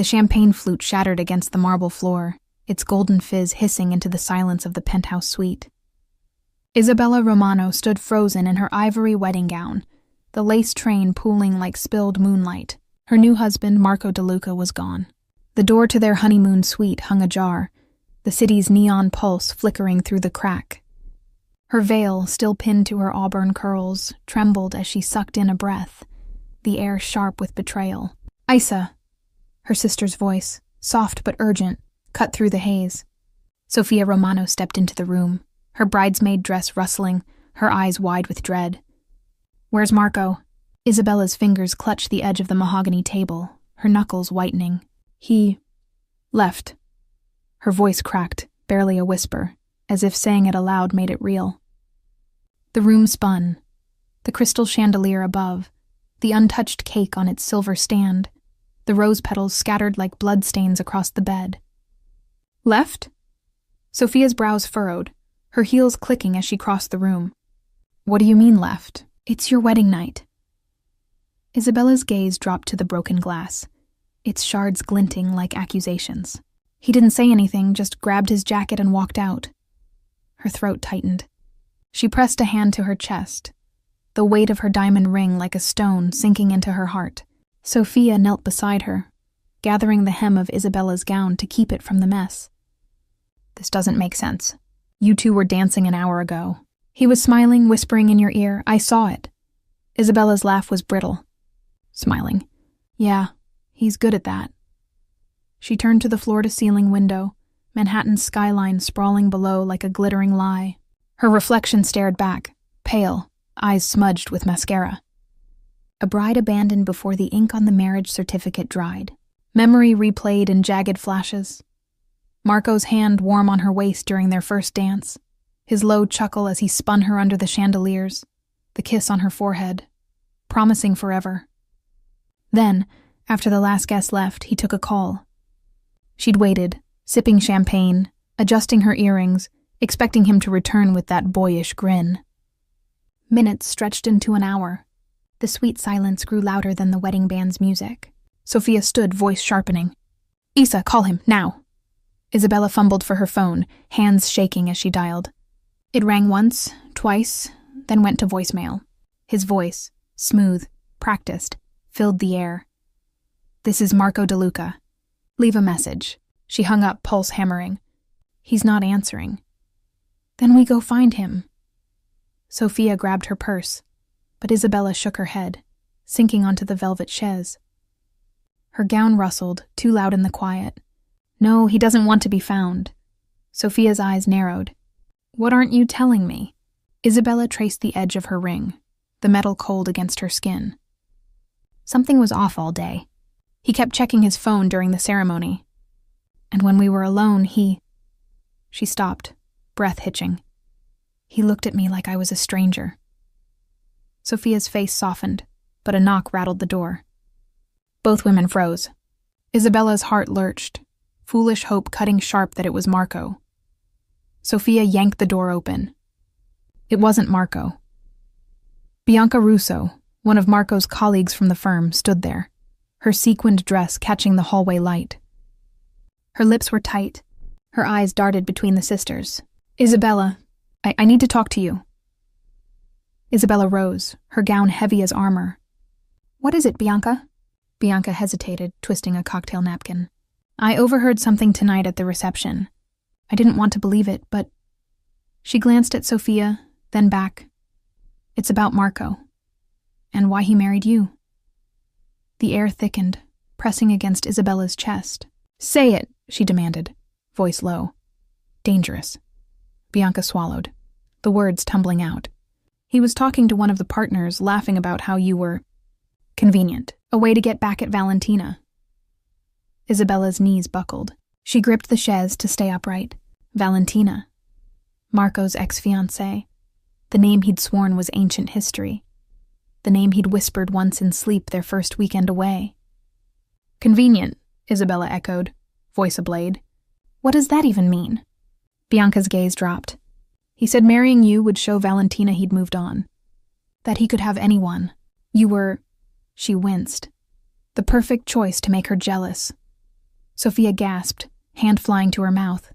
The champagne flute shattered against the marble floor, its golden fizz hissing into the silence of the penthouse suite. Isabella Romano stood frozen in her ivory wedding gown, the lace train pooling like spilled moonlight. Her new husband, Marco De Luca, was gone. The door to their honeymoon suite hung ajar, the city's neon pulse flickering through the crack. Her veil, still pinned to her auburn curls, trembled as she sucked in a breath, the air sharp with betrayal. "Isa," her sister's voice, soft but urgent, cut through the haze. Sophia Romano stepped into the room, her bridesmaid dress rustling, her eyes wide with dread. "Where's Marco?" Isabella's fingers clutched the edge of the mahogany table, her knuckles whitening. "He left." Her voice cracked, barely a whisper, as if saying it aloud made it real. The room spun. The crystal chandelier above, the untouched cake on its silver stand, the rose petals scattered like bloodstains across the bed. "Left?" Sophia's brows furrowed, her heels clicking as she crossed the room. "What do you mean left? It's your wedding night." Isabella's gaze dropped to the broken glass, its shards glinting like accusations. He didn't say anything, just grabbed his jacket and walked out. Her throat tightened. She pressed a hand to her chest, the weight of her diamond ring like a stone sinking into her heart. Sophia knelt beside her, gathering the hem of Isabella's gown to keep it from the mess. "This doesn't make sense. You two were dancing an hour ago." He was smiling, whispering in your ear, "I saw it." Isabella's laugh was brittle. Smiling. "Yeah, he's good at that." She turned to the floor-to-ceiling window, Manhattan's skyline sprawling below like a glittering lie. Her reflection stared back, pale, eyes smudged with mascara. A bride abandoned before the ink on the marriage certificate dried. Memory replayed in jagged flashes. Marco's hand warm on her waist during their first dance, his low chuckle as he spun her under the chandeliers, the kiss on her forehead, promising forever. Then, after the last guest left, he took a call. She'd waited, sipping champagne, adjusting her earrings, expecting him to return with that boyish grin. Minutes stretched into an hour. The sweet silence grew louder than the wedding band's music. Sophia stood, voice sharpening. "Isa, call him, now." Isabella fumbled for her phone, hands shaking as she dialed. It rang once, twice, then went to voicemail. His voice, smooth, practiced, filled the air. "This is Marco De Luca. Leave a message." She hung up, pulse hammering. "He's not answering." "Then we go find him." Sophia grabbed her purse, but Isabella shook her head, sinking onto the velvet chaise. Her gown rustled, too loud in the quiet. "No, he doesn't want to be found." Sophia's eyes narrowed. "What aren't you telling me?" Isabella traced the edge of her ring, the metal cold against her skin. Something was off all day. He kept checking his phone during the ceremony. And when we were alone, She stopped, breath hitching. "He looked at me like I was a stranger." Sophia's face softened, but a knock rattled the door. Both women froze. Isabella's heart lurched, foolish hope cutting sharp that it was Marco. Sophia yanked the door open. It wasn't Marco. Bianca Russo, one of Marco's colleagues from the firm, stood there, her sequined dress catching the hallway light. Her lips were tight. Her eyes darted between the sisters. "Isabella, I need to talk to you." Isabella rose, her gown heavy as armor. "What is it, Bianca?" Bianca hesitated, twisting a cocktail napkin. "I overheard something tonight at the reception. I didn't want to believe it, but..." She glanced at Sophia, then back. "It's about Marco, and why he married you." The air thickened, pressing against Isabella's chest. "Say it," she demanded, voice low. "Dangerous." Bianca swallowed, the words tumbling out. "He was talking to one of the partners, laughing about how you were convenient, a way to get back at Valentina." Isabella's knees buckled. She gripped the chaise to stay upright. Valentina. Marco's ex-fiancée. The name he'd sworn was ancient history. The name he'd whispered once in sleep their first weekend away. "Convenient," Isabella echoed, voice ablade. "What does that even mean?" Bianca's gaze dropped. "He said marrying you would show Valentina he'd moved on. That he could have anyone. You were..." She winced. "The perfect choice to make her jealous." Sophia gasped, hand flying to her mouth.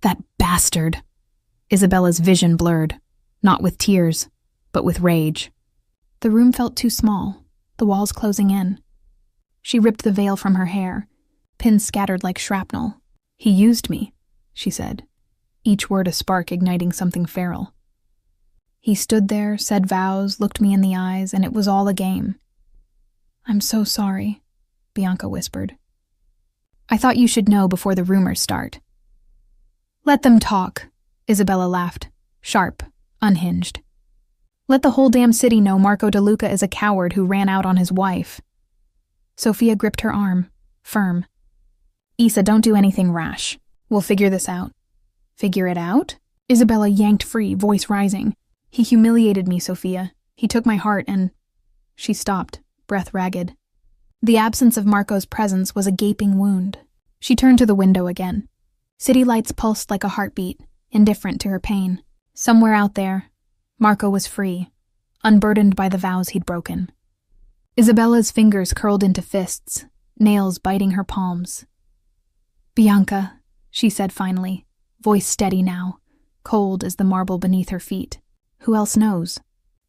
That bastard! Isabella's vision blurred, not with tears, but with rage. The room felt too small, the walls closing in. She ripped the veil from her hair, pins scattered like shrapnel. He used me, she said, each word a spark igniting something feral. He stood there, said vows, looked me in the eyes, and it was all a game. I'm so sorry, Bianca whispered. I thought you should know before the rumors start. Let them talk, Isabella laughed, sharp, unhinged. Let the whole damn city know Marco De Luca is a coward who ran out on his wife. Sophia gripped her arm, firm. Isa, don't do anything rash. We'll figure this out. Figure it out? Isabella yanked free, voice rising. He humiliated me, Sophia. He took my heart and... She stopped, breath ragged. The absence of Marco's presence was a gaping wound. She turned to the window again. City lights pulsed like a heartbeat, indifferent to her pain. Somewhere out there, Marco was free, unburdened by the vows he'd broken. Isabella's fingers curled into fists, nails biting her palms. Bianca, she said finally, voice steady now, cold as the marble beneath her feet. Who else knows?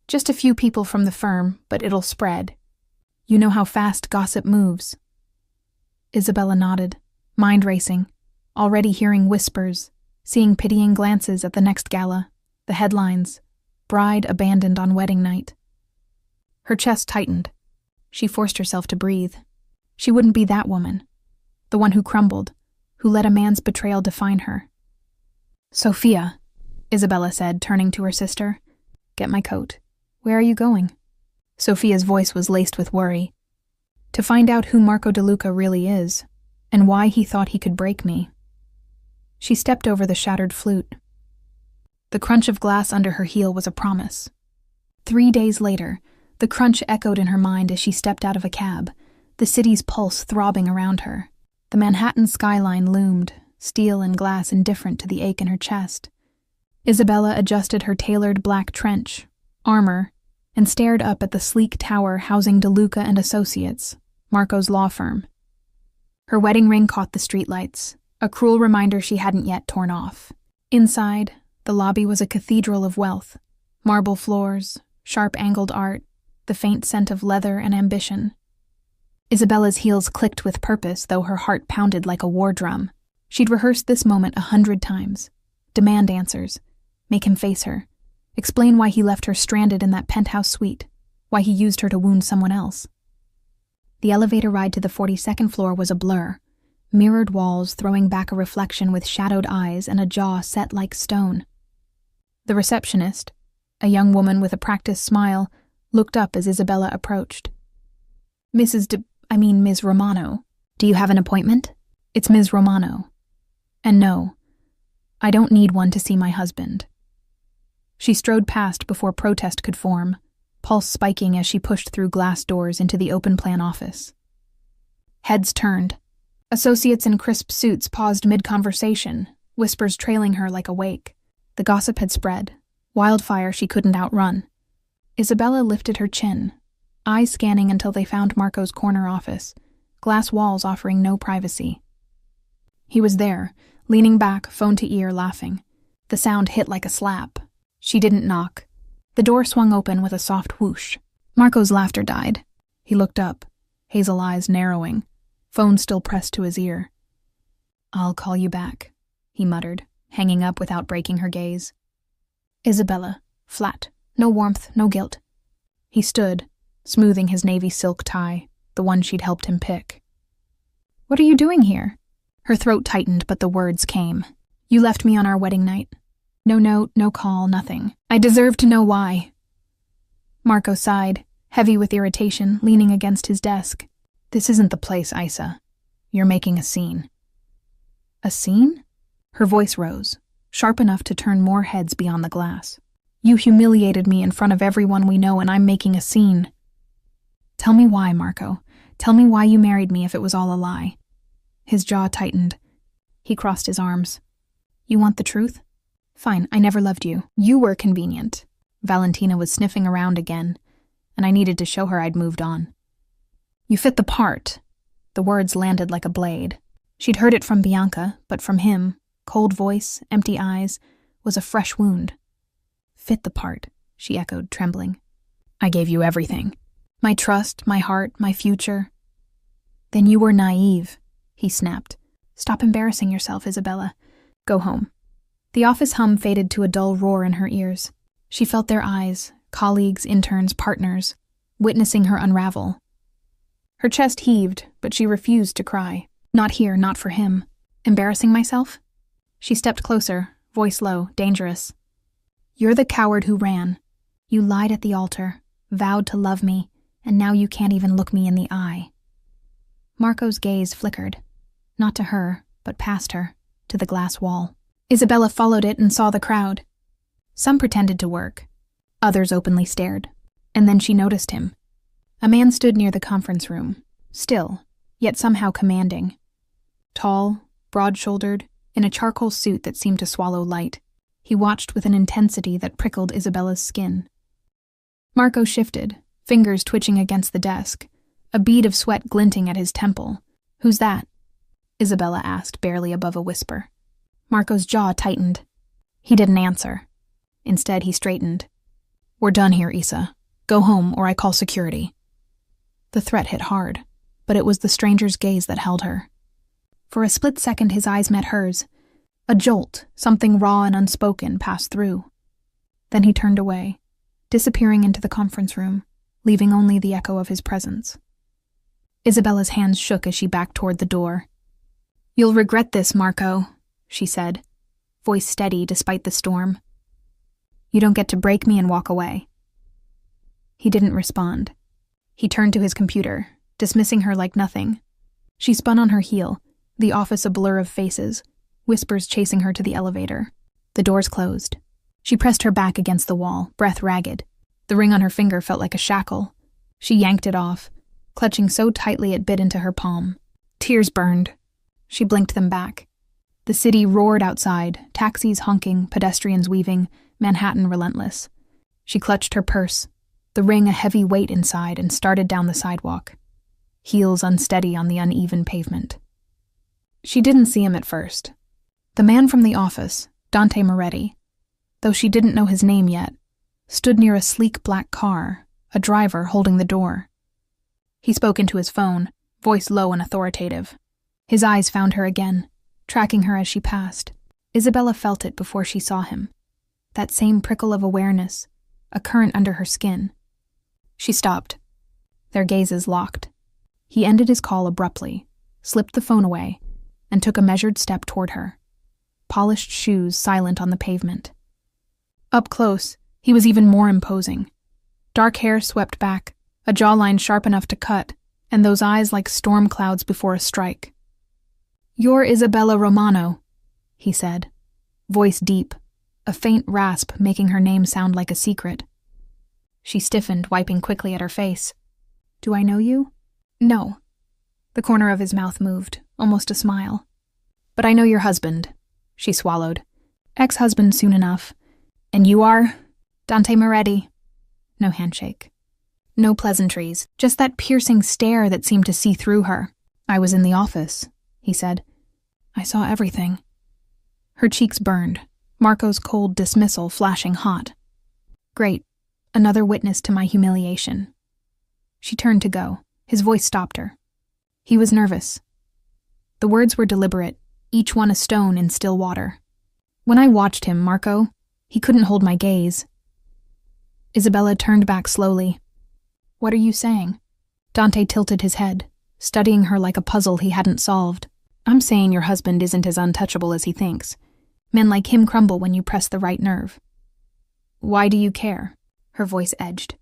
Just a few people from the firm, but it'll spread. You know how fast gossip moves. Isabella nodded, mind racing, already hearing whispers, seeing pitying glances at the next gala, the headlines, bride abandoned on wedding night. Her chest tightened. She forced herself to breathe. She wouldn't be that woman, the one who crumbled, who let a man's betrayal define her. Sophia, Isabella said, turning to her sister, get my coat. Where are you going? Sophia's voice was laced with worry. To find out who Marco De Luca really is, and why he thought he could break me. She stepped over the shattered flute. The crunch of glass under her heel was a promise. 3 days later, the crunch echoed in her mind as she stepped out of a cab, the city's pulse throbbing around her. The Manhattan skyline loomed, steel and glass indifferent to the ache in her chest. Isabella adjusted her tailored black trench, armor, and stared up at the sleek tower housing De Luca and Associates, Marco's law firm. Her wedding ring caught the streetlights, a cruel reminder she hadn't yet torn off. Inside, the lobby was a cathedral of wealth, marble floors, sharp-angled art, the faint scent of leather and ambition. Isabella's heels clicked with purpose, though her heart pounded like a war drum. She'd rehearsed this moment 100 times. Demand answers. Make him face her. Explain why he left her stranded in that penthouse suite, why he used her to wound someone else. The elevator ride to the 42nd floor was a blur, mirrored walls throwing back a reflection with shadowed eyes and a jaw set like stone. The receptionist, a young woman with a practiced smile, looked up as Isabella approached. Ms. Romano. Do you have an appointment? It's Ms. Romano. And no, I don't need one to see my husband. She strode past before protest could form, pulse spiking as she pushed through glass doors into the open-plan office. Heads turned. Associates in crisp suits paused mid-conversation, whispers trailing her like a wake. The gossip had spread, wildfire she couldn't outrun. Isabella lifted her chin, eyes scanning until they found Marco's corner office, glass walls offering no privacy. He was there, leaning back, phone to ear, laughing. The sound hit like a slap. She didn't knock. The door swung open with a soft whoosh. Marco's laughter died. He looked up, hazel eyes narrowing, phone still pressed to his ear. I'll call you back, he muttered, hanging up without breaking her gaze. Isabella, flat, no warmth, no guilt. He stood, smoothing his navy silk tie, the one she'd helped him pick. What are you doing here? Her throat tightened, but the words came. You left me on our wedding night. No note, no call, nothing. I deserve to know why. Marco sighed, heavy with irritation, leaning against his desk. This isn't the place, Isa. You're making a scene. A scene? Her voice rose, sharp enough to turn more heads beyond the glass. You humiliated me in front of everyone we know, and I'm making a scene. Tell me why, Marco. Tell me why you married me if it was all a lie. His jaw tightened. He crossed his arms. You want the truth? Fine, I never loved you. You were convenient. Valentina was sniffing around again, and I needed to show her I'd moved on. You fit the part. The words landed like a blade. She'd heard it from Bianca, but from him, cold voice, empty eyes, was a fresh wound. Fit the part, she echoed, trembling. I gave you everything. My trust, my heart, my future. Then you were naive, he snapped. Stop embarrassing yourself, Isabella. Go home. The office hum faded to a dull roar in her ears. She felt their eyes, colleagues, interns, partners, witnessing her unravel. Her chest heaved, but she refused to cry. Not here, not for him. Embarrassing myself? She stepped closer, voice low, dangerous. You're the coward who ran. You lied at the altar, vowed to love me, and now you can't even look me in the eye. Marco's gaze flickered. Not to her, but past her, to the glass wall. Isabella followed it and saw the crowd. Some pretended to work. Others openly stared. And then she noticed him. A man stood near the conference room, still, yet somehow commanding. Tall, broad-shouldered, in a charcoal suit that seemed to swallow light, he watched with an intensity that prickled Isabella's skin. Marco shifted, fingers twitching against the desk, a bead of sweat glinting at his temple. Who's that? Isabella asked, barely above a whisper. Marco's jaw tightened. He didn't answer. Instead, he straightened. We're done here, Isa. Go home, or I call security. The threat hit hard, but it was the stranger's gaze that held her. For a split second, his eyes met hers. A jolt, something raw and unspoken, passed through. Then he turned away, disappearing into the conference room, leaving only the echo of his presence. Isabella's hands shook as she backed toward the door. You'll regret this, Marco, she said, voice steady despite the storm. You don't get to break me and walk away. He didn't respond. He turned to his computer, dismissing her like nothing. She spun on her heel, the office a blur of faces, whispers chasing her to the elevator. The doors closed. She pressed her back against the wall, breath ragged. The ring on her finger felt like a shackle. She yanked it off, clutching so tightly it bit into her palm. Tears burned. She blinked them back. The city roared outside, taxis honking, pedestrians weaving, Manhattan relentless. She clutched her purse, the ring a heavy weight inside, and started down the sidewalk, heels unsteady on the uneven pavement. She didn't see him at first. The man from the office, Dante Moretti, though she didn't know his name yet, stood near a sleek black car, a driver holding the door. He spoke into his phone, voice low and authoritative. His eyes found her again, tracking her as she passed. Isabella felt it before she saw him. That same prickle of awareness, a current under her skin. She stopped. Their gazes locked. He ended his call abruptly, slipped the phone away, and took a measured step toward her. Polished shoes silent on the pavement. Up close, he was even more imposing. Dark hair swept back, a jawline sharp enough to cut, and those eyes like storm clouds before a strike. You're Isabella Romano, he said, voice deep, a faint rasp making her name sound like a secret. She stiffened, wiping quickly at her face. Do I know you? No. The corner of his mouth moved, almost a smile. But I know your husband, she swallowed. Ex-husband soon enough. And you are? Dante Moretti. No handshake. No pleasantries, just that piercing stare that seemed to see through her. I was in the office, he said. I saw everything. Her cheeks burned, Marco's cold dismissal flashing hot. Great. Another witness to my humiliation. She turned to go. His voice stopped her. He was nervous. The words were deliberate, each one a stone in still water. When I watched him, Marco, he couldn't hold my gaze. Isabella turned back slowly. What are you saying? Dante tilted his head, studying her like a puzzle he hadn't solved. I'm saying your husband isn't as untouchable as he thinks. Men like him crumble when you press the right nerve. Why do you care? Her voice edged.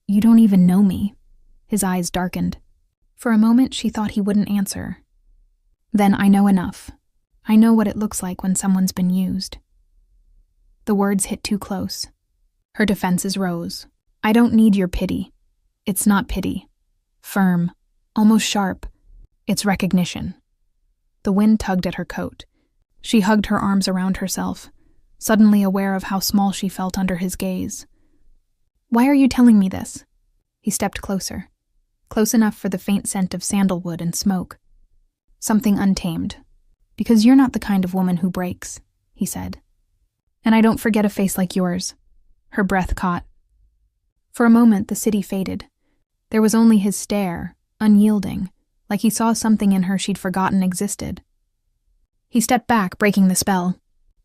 You don't even know me. His eyes darkened. For a moment, she thought he wouldn't answer. Then I know enough. I know what it looks like when someone's been used. The words hit too close. Her defenses rose. I don't need your pity. It's not pity. Firm, almost sharp. It's recognition. The wind tugged at her coat. She hugged her arms around herself, suddenly aware of how small she felt under his gaze. Why are you telling me this? He stepped closer, close enough for the faint scent of sandalwood and smoke. Something untamed. Because you're not the kind of woman who breaks, he said. And I don't forget a face like yours. Her breath caught. For a moment, the city faded. There was only his stare, unyielding, like he saw something in her she'd forgotten existed. He stepped back, breaking the spell.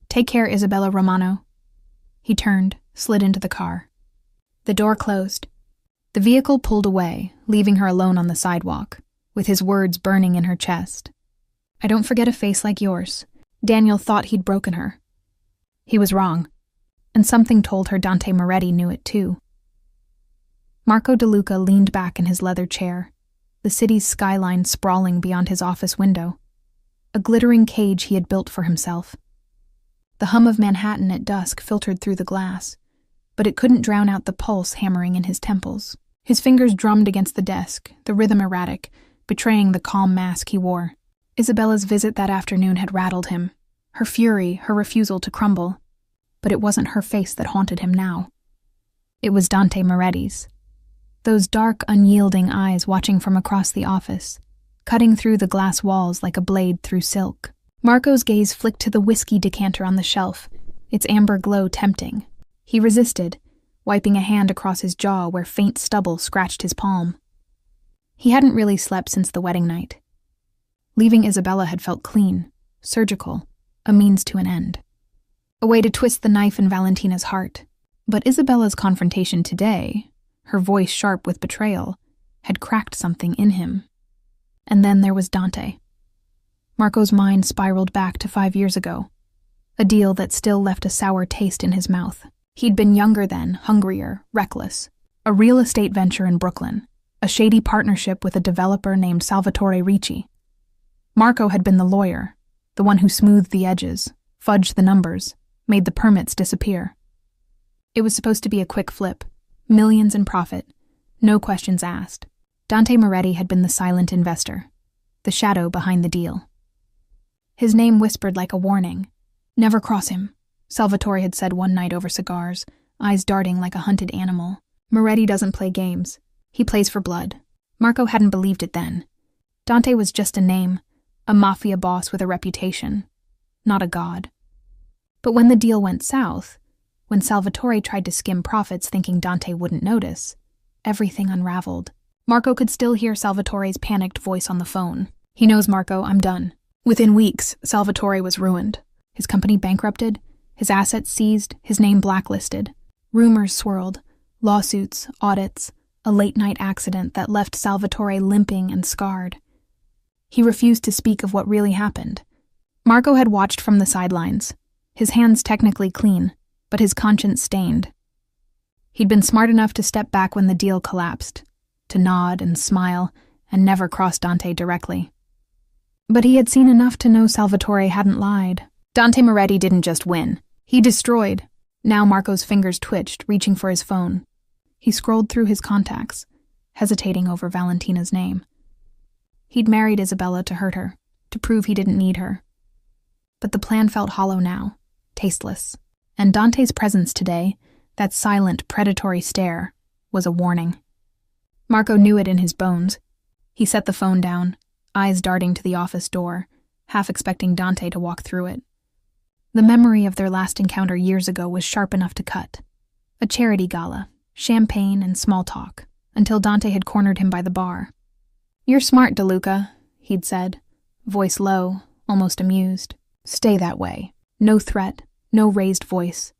Take care, Isabella Romano. He turned, slid into the car. The door closed. The vehicle pulled away, leaving her alone on the sidewalk, with his words burning in her chest. I don't forget a face like yours. Daniel thought he'd broken her. He was wrong, and something told her Dante Moretti knew it too. Marco DeLuca leaned back in his leather chair, the city's skyline sprawling beyond his office window, a glittering cage he had built for himself. The hum of Manhattan at dusk filtered through the glass, but it couldn't drown out the pulse hammering in his temples. His fingers drummed against the desk, the rhythm erratic, betraying the calm mask he wore. Isabella's visit that afternoon had rattled him, her fury, her refusal to crumble. But it wasn't her face that haunted him now. It was Dante Moretti's. Those dark, unyielding eyes watching from across the office, cutting through the glass walls like a blade through silk. Marco's gaze flicked to the whiskey decanter on the shelf, its amber glow tempting. He resisted, wiping a hand across his jaw where faint stubble scratched his palm. He hadn't really slept since the wedding night. Leaving Isabella had felt clean, surgical, a means to an end. A way to twist the knife in Valentina's heart. But Isabella's confrontation today, her voice sharp with betrayal, had cracked something in him. And then there was Dante. Marco's mind spiraled back to 5 years ago, a deal that still left a sour taste in his mouth. He'd been younger then, hungrier, reckless. A real estate venture in Brooklyn, a shady partnership with a developer named Salvatore Ricci. Marco had been the lawyer, the one who smoothed the edges, fudged the numbers, made the permits disappear. It was supposed to be a quick flip, millions in profit, no questions asked. Dante Moretti had been the silent investor, the shadow behind the deal. His name whispered like a warning. Never cross him, Salvatore had said one night over cigars, eyes darting like a hunted animal. Moretti doesn't play games. He plays for blood. Marco hadn't believed it then. Dante was just a name, a mafia boss with a reputation, not a god. But when the deal went south, when Salvatore tried to skim profits thinking Dante wouldn't notice, everything unraveled. Marco could still hear Salvatore's panicked voice on the phone. He knows, Marco, I'm done. Within weeks, Salvatore was ruined. His company bankrupted, his assets seized, his name blacklisted. Rumors swirled, lawsuits, audits, a late-night accident that left Salvatore limping and scarred. He refused to speak of what really happened. Marco had watched from the sidelines, his hands technically clean, but his conscience stained. He'd been smart enough to step back when the deal collapsed, to nod and smile and never cross Dante directly. But he had seen enough to know Salvatore hadn't lied. Dante Moretti didn't just win. He destroyed. Now Marco's fingers twitched, reaching for his phone. He scrolled through his contacts, hesitating over Valentina's name. He'd married Isabella to hurt her, to prove he didn't need her. But the plan felt hollow now, tasteless. And Dante's presence today, that silent, predatory stare, was a warning. Marco knew it in his bones. He set the phone down, eyes darting to the office door, half expecting Dante to walk through it. The memory of their last encounter years ago was sharp enough to cut. A charity gala, champagne and small talk, until Dante had cornered him by the bar. "You're smart, DeLuca," he'd said, voice low, almost amused. "Stay that way." No threat, no raised voice,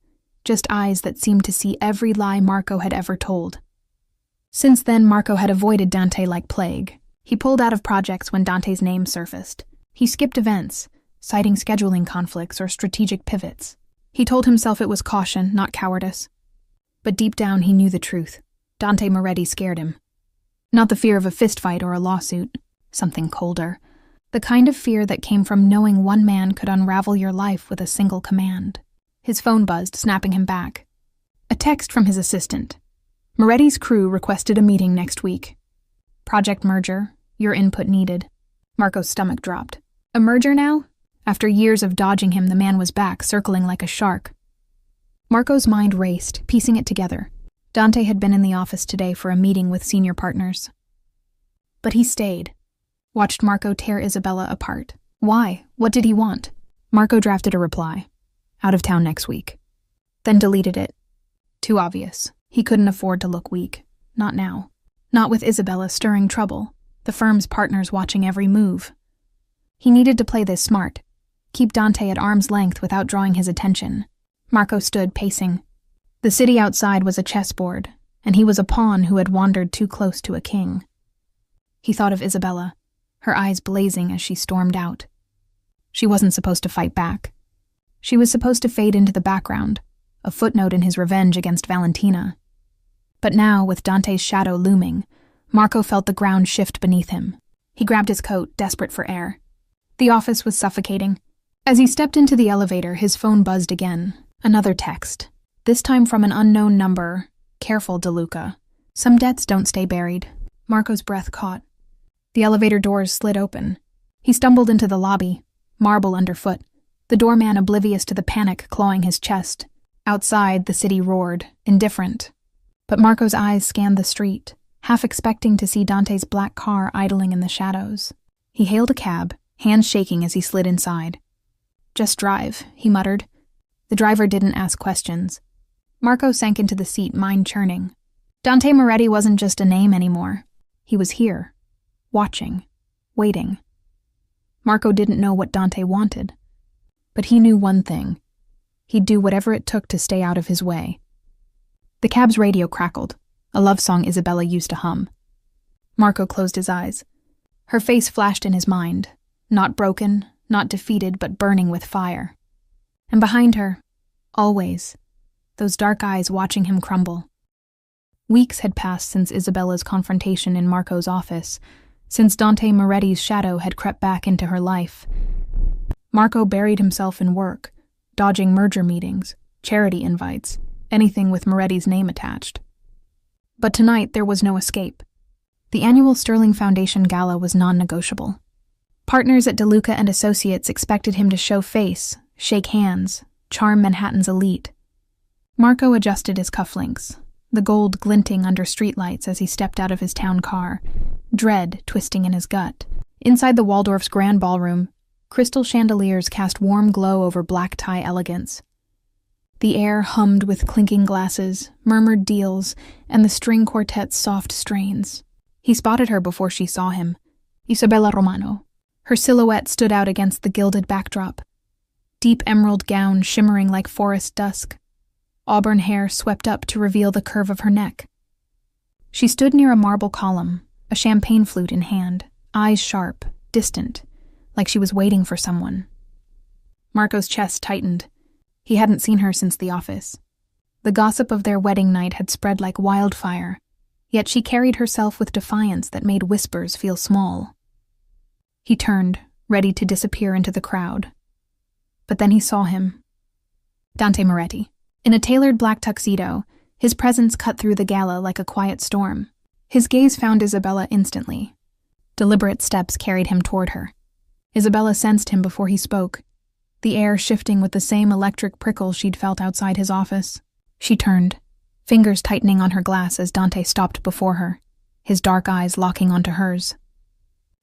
just eyes that seemed to see every lie Marco had ever told. Since then, Marco had avoided Dante like plague. He pulled out of projects when Dante's name surfaced. He skipped events, citing scheduling conflicts or strategic pivots. He told himself it was caution, not cowardice. But deep down he knew the truth. Dante Moretti scared him. Not the fear of a fistfight or a lawsuit, something colder. The kind of fear that came from knowing one man could unravel your life with a single command. His phone buzzed, snapping him back. A text from his assistant. Moretti's crew requested a meeting next week. Project merger, your input needed. Marco's stomach dropped. A merger now? After years of dodging him, the man was back, circling like a shark. Marco's mind raced, piecing it together. Dante had been in the office today for a meeting with senior partners. But he stayed. watched Marco tear Isabella apart. Why? What did he want? Marco drafted a reply. Out of town next week. Then deleted it. Too obvious. He couldn't afford to look weak. Not now. Not with Isabella stirring trouble, the firm's partners watching every move. He needed to play this smart. Keep Dante at arm's length without drawing his attention. Marco stood pacing. The city outside was a chessboard, and he was a pawn who had wandered too close to a king. He thought of Isabella, her eyes blazing as she stormed out. She wasn't supposed to fight back. She was supposed to fade into the background, a footnote in his revenge against Valentina. But now, with Dante's shadow looming, Marco felt the ground shift beneath him. He grabbed his coat, desperate for air. The office was suffocating. As he stepped into the elevator, his phone buzzed again. Another text. This time from an unknown number. Careful, DeLuca. Some debts don't stay buried. Marco's breath caught. The elevator doors slid open. He stumbled into the lobby, marble underfoot, the doorman oblivious to the panic clawing his chest. Outside, the city roared, indifferent. But Marco's eyes scanned the street, half expecting to see Dante's black car idling in the shadows. He hailed a cab, hands shaking as he slid inside. Just drive, he muttered. The driver didn't ask questions. Marco sank into the seat, mind churning. Dante Moretti wasn't just a name anymore. He was here, watching, waiting. Marco didn't know what Dante wanted. But he knew one thing. He'd do whatever it took to stay out of his way. The cab's radio crackled, a love song Isabella used to hum. Marco closed his eyes. Her face flashed in his mind, not broken, not defeated, but burning with fire. And behind her, always, those dark eyes watching him crumble. Weeks had passed since Isabella's confrontation in Marco's office, since Dante Moretti's shadow had crept back into her life. Marco buried himself in work, dodging merger meetings, charity invites, anything with Moretti's name attached. But tonight there was no escape. The annual Sterling Foundation Gala was non-negotiable. Partners at DeLuca and Associates expected him to show face, shake hands, charm Manhattan's elite. Marco adjusted his cufflinks, the gold glinting under streetlights as he stepped out of his town car, dread twisting in his gut. Inside the Waldorf's grand ballroom, crystal chandeliers cast warm glow over black tie elegance. The air hummed with clinking glasses, murmured deals, and the string quartet's soft strains. He spotted her before she saw him. Isabella Romano. Her silhouette stood out against the gilded backdrop. Deep emerald gown shimmering like forest dusk. Auburn hair swept up to reveal the curve of her neck. She stood near a marble column, a champagne flute in hand, eyes sharp, distant, like she was waiting for someone. Marco's chest tightened. He hadn't seen her since the office. The gossip of their wedding night had spread like wildfire, yet she carried herself with defiance that made whispers feel small. He turned, ready to disappear into the crowd. But then he saw him. Dante Moretti. In a tailored black tuxedo, his presence cut through the gala like a quiet storm. His gaze found Isabella instantly. Deliberate steps carried him toward her. Isabella sensed him before he spoke, the air shifting with the same electric prickle she'd felt outside his office. She turned, fingers tightening on her glass as Dante stopped before her, his dark eyes locking onto hers.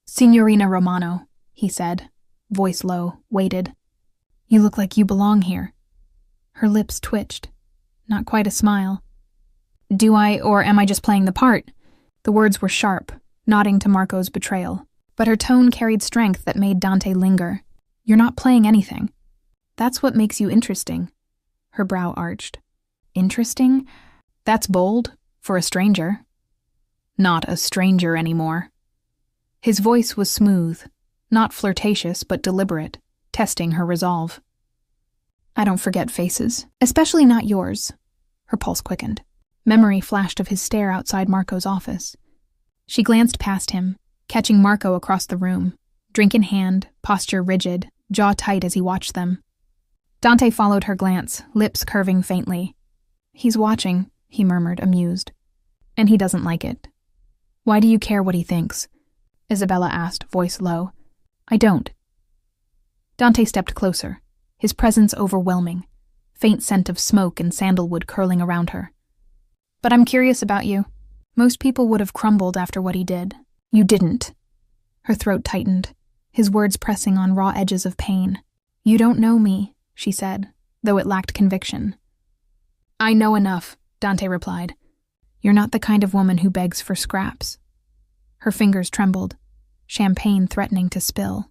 "Signorina Romano," he said, voice low, weighted. "You look like you belong here." Her lips twitched. Not quite a smile. "Do I, or am I just playing the part?" The words were sharp, nodding to Marco's betrayal, but her tone carried strength that made Dante linger. "You're not playing anything. That's what makes you interesting." Her brow arched. "Interesting? That's bold, for a stranger." "Not a stranger anymore." His voice was smooth, not flirtatious but deliberate, testing her resolve. "I don't forget faces, especially not yours." Her pulse quickened. Memory flashed of his stare outside Marco's office. She glanced past him, catching Marco across the room, drink in hand, posture rigid, jaw tight as he watched them. Dante followed her glance, lips curving faintly. "He's watching," he murmured, amused. "And he doesn't like it." "Why do you care what he thinks?" Isabella asked, voice low. "I don't." Dante stepped closer, his presence overwhelming, faint scent of smoke and sandalwood curling around her. "But I'm curious about you. Most people would have crumbled after what he did. You didn't." Her throat tightened, his words pressing on raw edges of pain. "You don't know me," she said, though it lacked conviction. "I know enough," Dante replied. "You're not the kind of woman who begs for scraps." Her fingers trembled, champagne threatening to spill.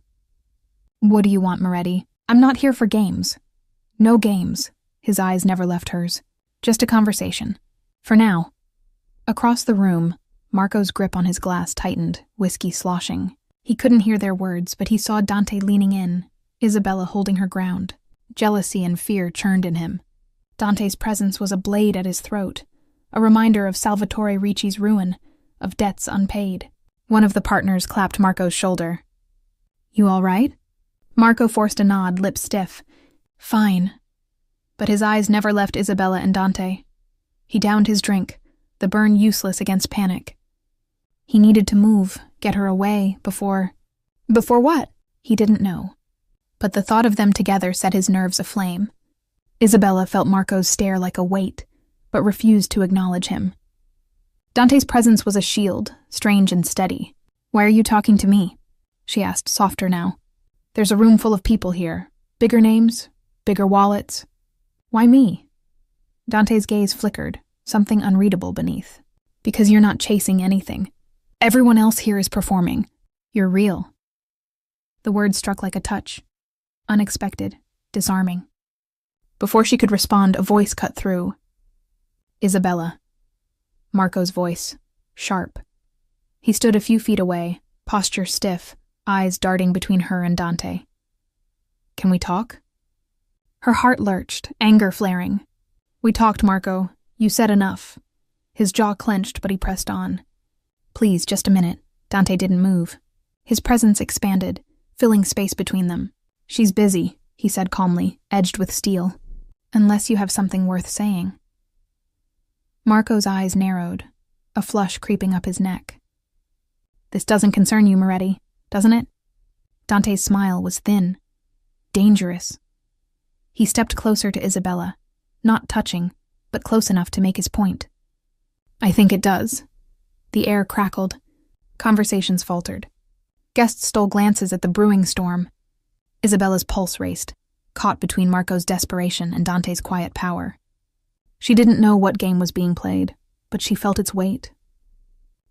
"What do you want, Moretti? I'm not here for games." "No games." His eyes never left hers. "Just a conversation. For now." Across the room, Marco's grip on his glass tightened, whiskey sloshing. He couldn't hear their words, but he saw Dante leaning in, Isabella holding her ground. Jealousy and fear churned in him. Dante's presence was a blade at his throat, a reminder of Salvatore Ricci's ruin, of debts unpaid. One of the partners clapped Marco's shoulder. "You all right?" Marco forced a nod, lips stiff. "Fine." But his eyes never left Isabella and Dante. He downed his drink, the burn useless against panic. He needed to move, get her away, before... Before what? He didn't know. But the thought of them together set his nerves aflame. Isabella felt Marco's stare like a weight, but refused to acknowledge him. Dante's presence was a shield, strange and steady. "Why are you talking to me?" she asked, softer now. "There's a room full of people here. Bigger names, bigger wallets. Why me?" Dante's gaze flickered, something unreadable beneath. "Because you're not chasing anything. Everyone else here is performing. You're real." The words struck like a touch. Unexpected, disarming. Before she could respond, a voice cut through. "Isabella." Marco's voice, sharp. He stood a few feet away, posture stiff, eyes darting between her and Dante. "Can we talk?" Her heart lurched, anger flaring. "We talked, Marco. You said enough." His jaw clenched, but he pressed on. "Please, just a minute." Dante didn't move. His presence expanded, filling space between them. "She's busy," he said calmly, edged with steel. "Unless you have something worth saying." Marco's eyes narrowed, a flush creeping up his neck. "This doesn't concern you, Moretti, doesn't it?" Dante's smile was thin, dangerous. He stepped closer to Isabella, not touching, but close enough to make his point. "I think it does." The air crackled. Conversations faltered. Guests stole glances at the brewing storm. Isabella's pulse raced, caught between Marco's desperation and Dante's quiet power. She didn't know what game was being played, but she felt its weight.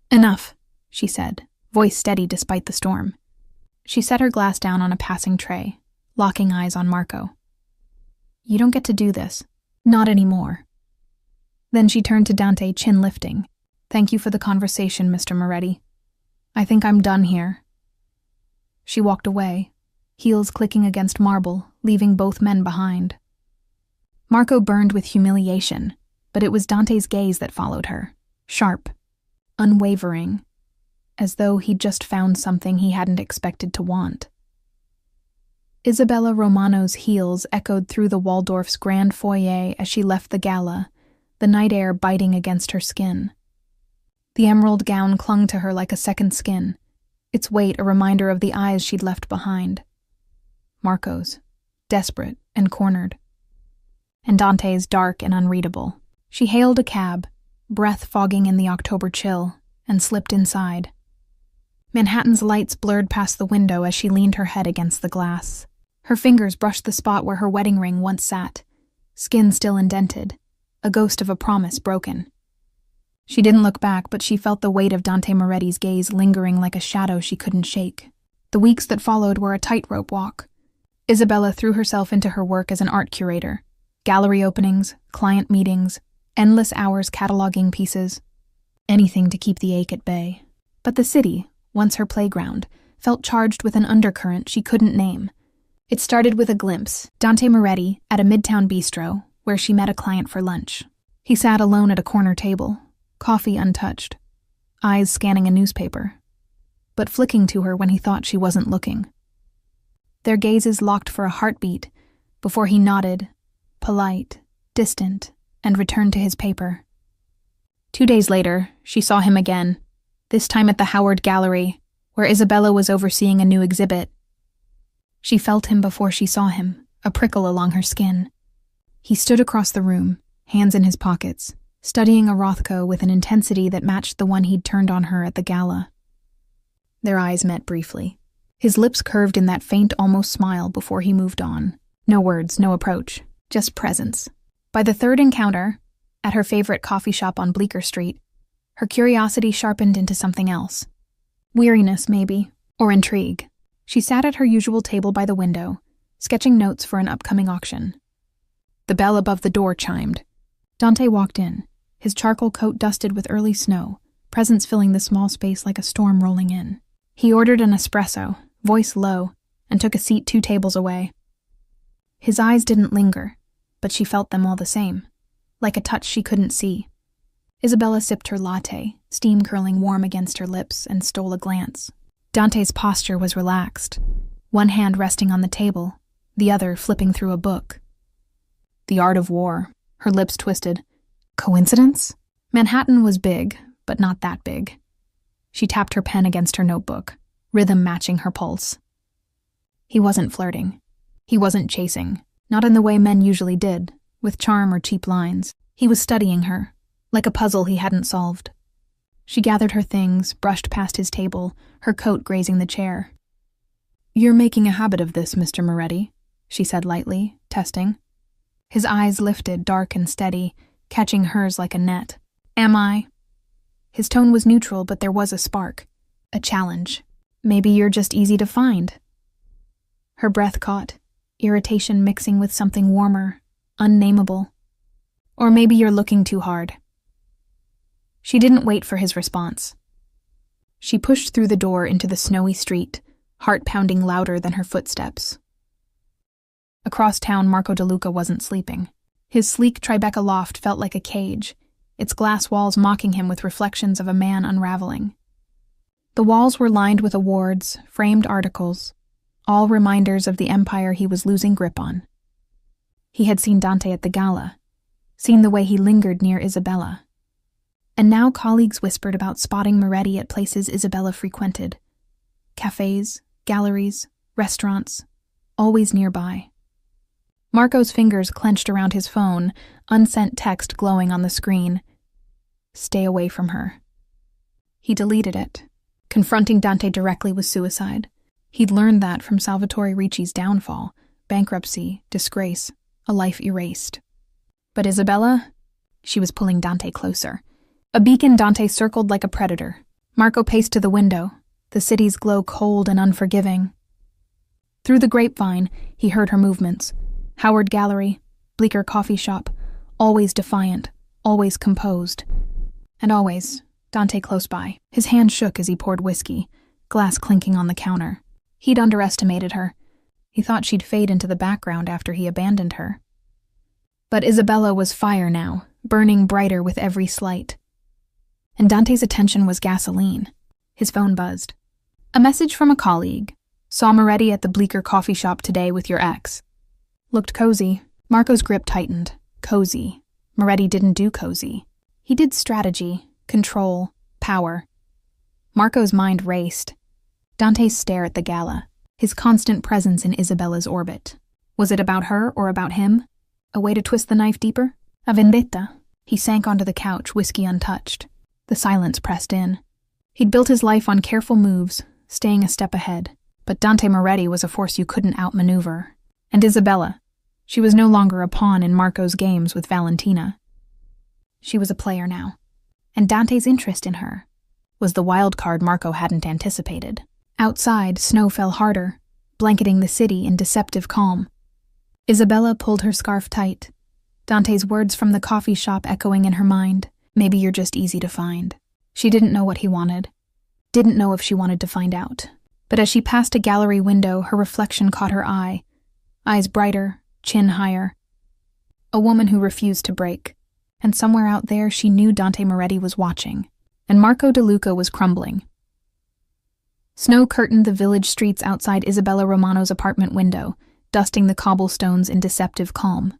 "Enough," she said, voice steady despite the storm. She set her glass down on a passing tray, locking eyes on Marco. "You don't get to do this. Not anymore." Then she turned to Dante, chin lifting. "Thank you for the conversation, Mr. Moretti. I think I'm done here." She walked away, heels clicking against marble, leaving both men behind. Marco burned with humiliation, but it was Dante's gaze that followed her, sharp, unwavering, as though he'd just found something he hadn't expected to want. Isabella Romano's heels echoed through the Waldorf's grand foyer as she left the gala, the night air biting against her skin. The emerald gown clung to her like a second skin, its weight a reminder of the eyes she'd left behind. Marco's, desperate and cornered. And Dante's dark and unreadable. She hailed a cab, breath fogging in the October chill, and slipped inside. Manhattan's lights blurred past the window as she leaned her head against the glass. Her fingers brushed the spot where her wedding ring once sat, skin still indented, a ghost of a promise broken. She didn't look back, but she felt the weight of Dante Moretti's gaze lingering like a shadow she couldn't shake. The weeks that followed were a tightrope walk. Isabella threw herself into her work as an art curator. Gallery openings, client meetings, endless hours cataloging pieces. Anything to keep the ache at bay. But the city, once her playground, felt charged with an undercurrent she couldn't name. It started with a glimpse, Dante Moretti at a midtown bistro, where she met a client for lunch. He sat alone at a corner table, coffee untouched, eyes scanning a newspaper, but flicking to her when he thought she wasn't looking. Their gazes locked for a heartbeat before he nodded, polite, distant, and returned to his paper. 2 days later, she saw him again, this time at the Howard Gallery, where Isabella was overseeing a new exhibit. She felt him before she saw him, a prickle along her skin. He stood across the room, hands in his pockets, studying a Rothko with an intensity that matched the one he'd turned on her at the gala. Their eyes met briefly. His lips curved in that faint, almost smile before he moved on. No words, no approach, just presence. By the third encounter, at her favorite coffee shop on Bleecker Street, her curiosity sharpened into something else. Weariness, maybe, or intrigue. She sat at her usual table by the window, sketching notes for an upcoming auction. The bell above the door chimed. Dante walked in, his charcoal coat dusted with early snow, presence filling the small space like a storm rolling in. He ordered an espresso, voice low, and took a seat 2 tables away. His eyes didn't linger, but she felt them all the same, like a touch she couldn't see. Isabella sipped her latte, steam curling warm against her lips, and stole a glance. Dante's posture was relaxed, one hand resting on the table, the other flipping through a book. The Art of War, her lips twisted. Coincidence? Manhattan was big, but not that big. She tapped her pen against her notebook, rhythm matching her pulse. He wasn't flirting. He wasn't chasing, not in the way men usually did, with charm or cheap lines. He was studying her, like a puzzle he hadn't solved. She gathered her things, brushed past his table, her coat grazing the chair. "You're making a habit of this, Mr. Moretti," she said lightly, testing. His eyes lifted, dark and steady, catching hers like a net. "Am I?" His tone was neutral, but there was a spark, a challenge. "Maybe you're just easy to find." Her breath caught, irritation mixing with something warmer, unnameable. "Or maybe you're looking too hard." She didn't wait for his response. She pushed through the door into the snowy street, heart pounding louder than her footsteps. Across town, Marco DeLuca wasn't sleeping. His sleek Tribeca loft felt like a cage, its glass walls mocking him with reflections of a man unraveling. The walls were lined with awards, framed articles, all reminders of the empire he was losing grip on. He had seen Dante at the gala, seen the way he lingered near Isabella. And now colleagues whispered about spotting Moretti at places Isabella frequented. Cafes, galleries, restaurants, always nearby. Marco's fingers clenched around his phone, unsent text glowing on the screen. "Stay away from her." He deleted it. Confronting Dante directly was suicide. He'd learned that from Salvatore Ricci's downfall, bankruptcy, disgrace, a life erased. But Isabella? She was pulling Dante closer. A beacon Dante circled like a predator. Marco paced to the window, the city's glow cold and unforgiving. Through the grapevine, he heard her movements. Howard Gallery, Bleecker Coffee Shop, always defiant, always composed. And always, Dante close by. His hand shook as he poured whiskey, glass clinking on the counter. He'd underestimated her. He thought she'd fade into the background after he abandoned her. But Isabella was fire now, burning brighter with every slight. And Dante's attention was gasoline. His phone buzzed. "A message from a colleague. Saw Moretti at the Bleecker Coffee Shop today with your ex." Looked cozy. Marco's grip tightened. Cozy. Moretti didn't do cozy. He did strategy, control, power. Marco's mind raced. Dante's stare at the gala. His constant presence in Isabella's orbit. Was it about her or about him? A way to twist the knife deeper? A vendetta? He sank onto the couch, whiskey untouched. The silence pressed in. He'd built his life on careful moves, staying a step ahead. But Dante Moretti was a force you couldn't outmaneuver. And Isabella. She was no longer a pawn in Marco's games with Valentina. She was a player now. And Dante's interest in her was the wild card Marco hadn't anticipated. Outside, snow fell harder, blanketing the city in deceptive calm. Isabella pulled her scarf tight, Dante's words from the coffee shop echoing in her mind. "Maybe you're just easy to find." She didn't know what he wanted. Didn't know if she wanted to find out. But as she passed a gallery window, her reflection caught her eye. Eyes brighter, chin higher. A woman who refused to break. And somewhere out there, she knew Dante Moretti was watching. And Marco DeLuca was crumbling. Snow curtained the village streets outside Isabella Romano's apartment window, dusting the cobblestones in deceptive calm.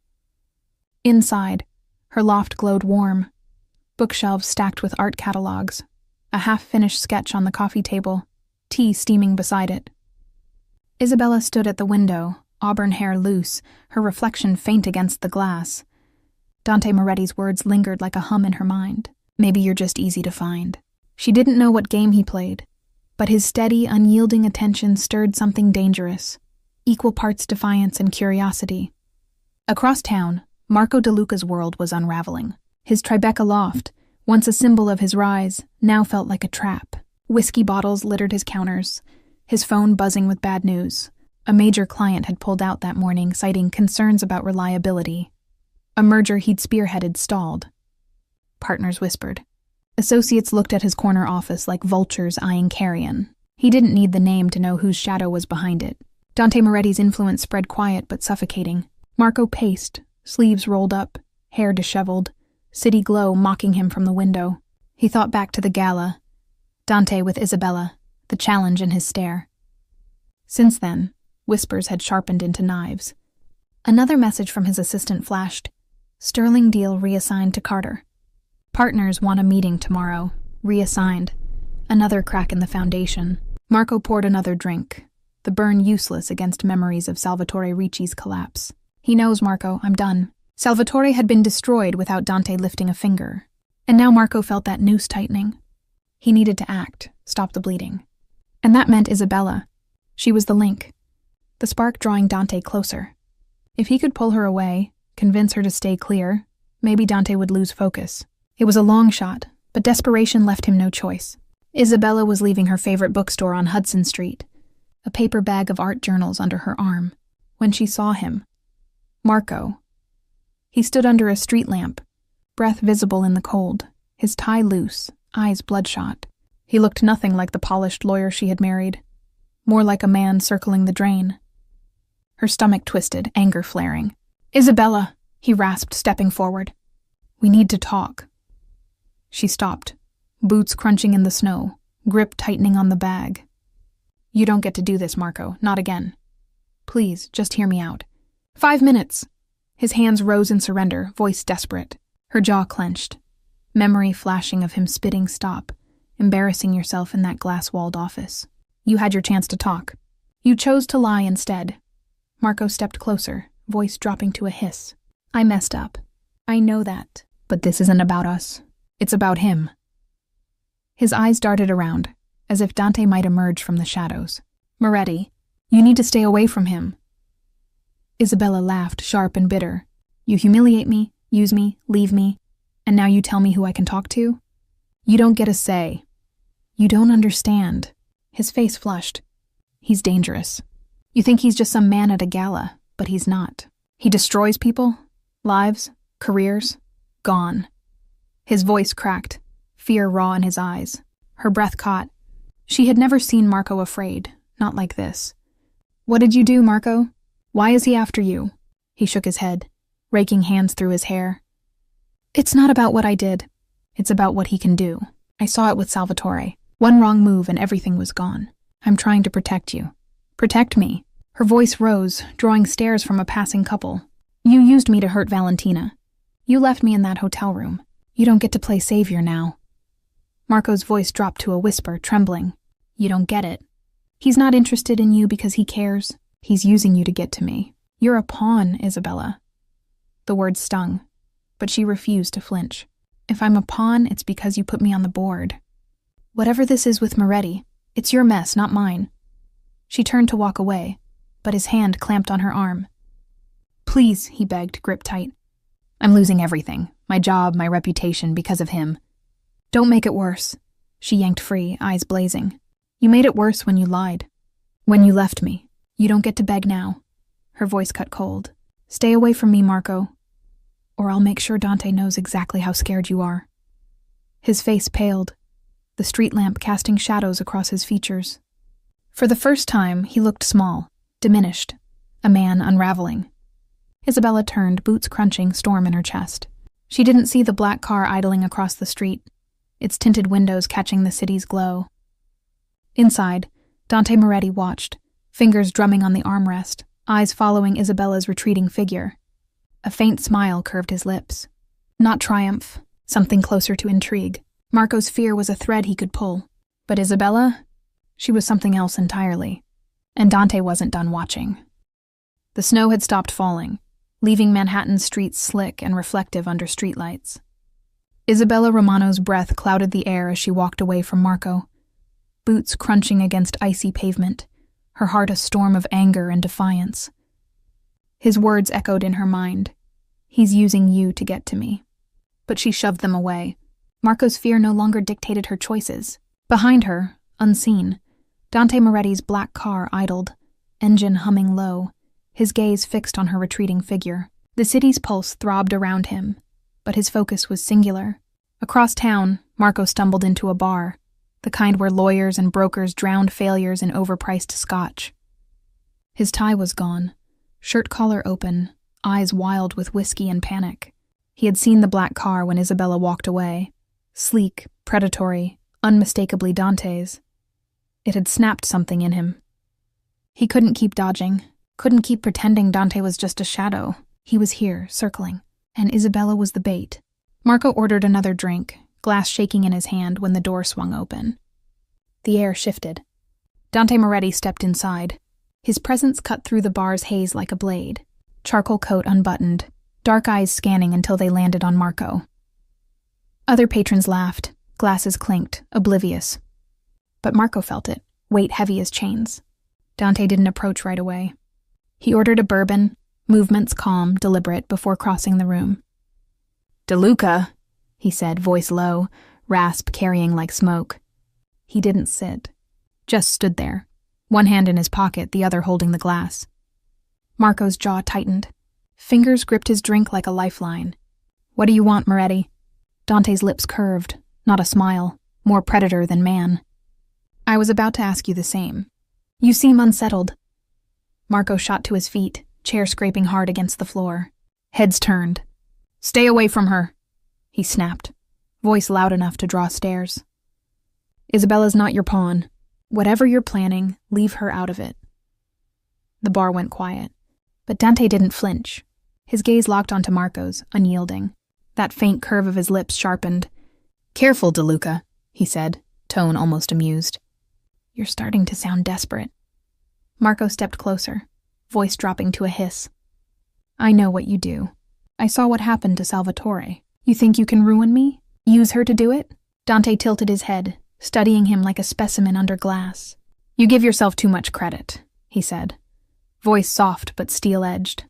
Inside, her loft glowed warm. Bookshelves stacked with art catalogs, a half-finished sketch on the coffee table, tea steaming beside it. Isabella stood at the window, auburn hair loose, her reflection faint against the glass. Dante Moretti's words lingered like a hum in her mind. "Maybe you're just easy to find." She didn't know what game he played. but his steady, unyielding attention stirred something dangerous, equal parts defiance and curiosity. Across town, Marco DeLuca's world was unraveling. His Tribeca loft, once a symbol of his rise, now felt like a trap. Whiskey bottles littered his counters, his phone buzzing with bad news. A major client had pulled out that morning, citing concerns about reliability. A merger he'd spearheaded stalled. Partners whispered. Associates looked at his corner office like vultures eyeing carrion. He didn't need the name to know whose shadow was behind it. Dante Moretti's influence spread quiet but suffocating. Marco paced, sleeves rolled up, hair disheveled, city glow mocking him from the window. He thought back to the gala. Dante with Isabella, the challenge in his stare. Since then, whispers had sharpened into knives. Another message from his assistant flashed. Sterling deal reassigned to Carter. Partners want a meeting tomorrow. Reassigned. Another crack in the foundation. Marco poured another drink, the burn useless against memories of Salvatore Ricci's collapse. He knows, Marco, I'm done. Salvatore had been destroyed without Dante lifting a finger. And now Marco felt that noose tightening. He needed to act, stop the bleeding. And that meant Isabella. She was the link. The spark drawing Dante closer. If he could pull her away, convince her to stay clear, maybe Dante would lose focus. It was a long shot, but desperation left him no choice. Isabella was leaving her favorite bookstore on Hudson Street, a paper bag of art journals under her arm, when she saw him. Marco. He stood under a street lamp, breath visible in the cold, his tie loose, eyes bloodshot. He looked nothing like the polished lawyer she had married, more like a man circling the drain. Her stomach twisted, anger flaring. Isabella, he rasped, stepping forward. We need to talk. She stopped, boots crunching in the snow, grip tightening on the bag. You don't get to do this, Marco, not again. Please, just hear me out. 5 minutes. His hands rose in surrender, voice desperate. Her jaw clenched. Memory flashing of him spitting stop, embarrassing yourself in that glass-walled office. You had your chance to talk. You chose to lie instead. Marco stepped closer, voice dropping to a hiss. I messed up. I know that. But this isn't about us. It's about him. His eyes darted around, as if Dante might emerge from the shadows. Moretti, you need to stay away from him. Isabella laughed, sharp and bitter. You humiliate me, use me, leave me, and now you tell me who I can talk to? You don't get a say. You don't understand. His face flushed. He's dangerous. You think he's just some man at a gala, but he's not. He destroys people, lives, careers, gone. His voice cracked, fear raw in his eyes. Her breath caught. She had never seen Marco afraid, not like this. What did you do, Marco? Why is he after you? He shook his head, raking hands through his hair. It's not about what I did. It's about what he can do. I saw it with Salvatore. One wrong move and everything was gone. I'm trying to protect you. Protect me. Her voice rose, drawing stares from a passing couple. You used me to hurt Valentina. You left me in that hotel room. You don't get to play savior now. Marco's voice dropped to a whisper, trembling. You don't get it. He's not interested in you because he cares. He's using you to get to me. You're a pawn, Isabella. The words stung, but she refused to flinch. If I'm a pawn, it's because you put me on the board. Whatever this is with Moretti, it's your mess, not mine. She turned to walk away, but his hand clamped on her arm. Please, he begged, grip tight. I'm losing everything, my job, my reputation, because of him. Don't make it worse. She yanked free, eyes blazing. You made it worse when you lied. When you left me. You don't get to beg now. Her voice cut cold. Stay away from me, Marco, or I'll make sure Dante knows exactly how scared you are. His face paled, the street lamp casting shadows across his features. For the first time, he looked small, diminished, a man unraveling. Isabella turned, boots crunching, storm in her chest. She didn't see the black car idling across the street, its tinted windows catching the city's glow. Inside, Dante Moretti watched, fingers drumming on the armrest, eyes following Isabella's retreating figure. A faint smile curved his lips. Not triumph, something closer to intrigue. Marco's fear was a thread he could pull. But Isabella? She was something else entirely. And Dante wasn't done watching. The snow had stopped falling, leaving Manhattan's streets slick and reflective under streetlights. Isabella Romano's breath clouded the air as she walked away from Marco. boots crunching against icy pavement, her heart a storm of anger and defiance. His words echoed in her mind. He's using you to get to me. But she shoved them away. Marco's fear no longer dictated her choices. Behind her, unseen, Dante Moretti's black car idled, engine humming low, his gaze fixed on her retreating figure. The city's pulse throbbed around him, but his focus was singular. Across town, Marco stumbled into a bar, the kind where lawyers and brokers drowned failures in overpriced scotch. His tie was gone, shirt collar open, eyes wild with whiskey and panic. He had seen the black car when Isabella walked away. Sleek, predatory, unmistakably Dante's. It had snapped something in him. He couldn't keep dodging, couldn't keep pretending Dante was just a shadow. He was here, circling, and Isabella was the bait. Marco ordered another drink, glass shaking in his hand when the door swung open. The air shifted. Dante Moretti stepped inside. His presence cut through the bar's haze like a blade. Charcoal coat unbuttoned, dark eyes scanning until they landed on Marco. Other patrons laughed, glasses clinked, oblivious. But Marco felt it, weight heavy as chains. Dante didn't approach right away. He ordered a bourbon, movements calm, deliberate, before crossing the room. "DeLuca," he said, voice low, rasp carrying like smoke. He didn't sit, just stood there, one hand in his pocket, the other holding the glass. Marco's jaw tightened. Fingers gripped his drink like a lifeline. "What do you want, Moretti?" Dante's lips curved, not a smile, more predator than man. "I was about to ask you the same. You seem unsettled." Marco shot to his feet, chair scraping hard against the floor. Heads turned. "Stay away from her," he snapped, voice loud enough to draw stares. "Isabella's not your pawn. Whatever you're planning, leave her out of it." The bar went quiet, but Dante didn't flinch. His gaze locked onto Marco's, unyielding. That faint curve of his lips sharpened. "Careful, DeLuca," he said, tone almost amused. "You're starting to sound desperate." Marco stepped closer, voice dropping to a hiss. "I know what you do. I saw what happened to Salvatore. You think you can ruin me? Use her to do it?" Dante tilted his head, studying him like a specimen under glass. "You give yourself too much credit," he said, voice soft but steel-edged.